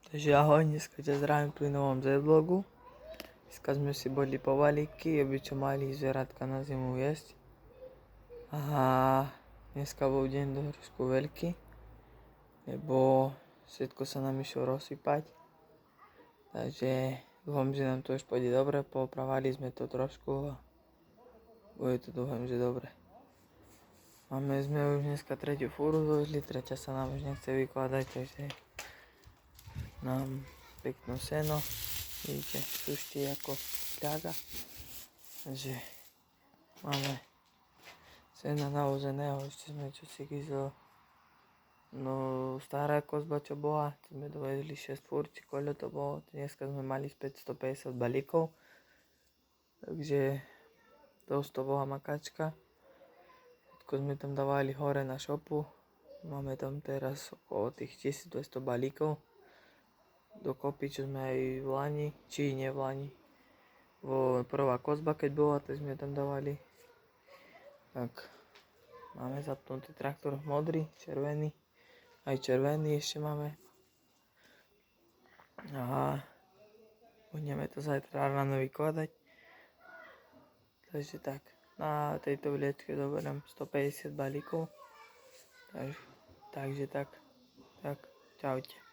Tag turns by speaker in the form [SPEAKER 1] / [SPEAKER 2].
[SPEAKER 1] Takže ahoj, dneska ťa zdravím pri novom Z-vlogu. Dneska sme si boli po balíky, aby čo mali zvieratka na zimu jesť. A dneska bol deň trošku veľký, lebo všetko sa nám išlo rozsypať. Takže dúfam, že nám to už pôjde dobre, poopravali sme to trošku a bude to, dúfam, že dobre. Sme už dneska tretiu fúru zložili, tretia sa nám už nechce vykladať, takže nám peknú seno, vidíte, suští ako kľaga, takže máme sena naloženého, ešte sme čosi kyzlo, no stará kozba čo bola, sme dovezli 6 fúr, či koľko to bolo, dneska sme mali 550 balíkov, takže dosť to bola makačka, všetko sme tam dávali hore na šopu, máme tam teraz okolo tých 1200 balíkov, dokopy, čo sme aj v Lani, či nie v Lani, prvá kozba keď bola, tak sme tam dávali. Tak máme zapnutý traktor modrý, červený, aj červený ešte máme. A budeme to zajtra ráno vykladať. Takže tak, na tejto vliečke zoberiem 150 balíkov. Takže tak, čaute.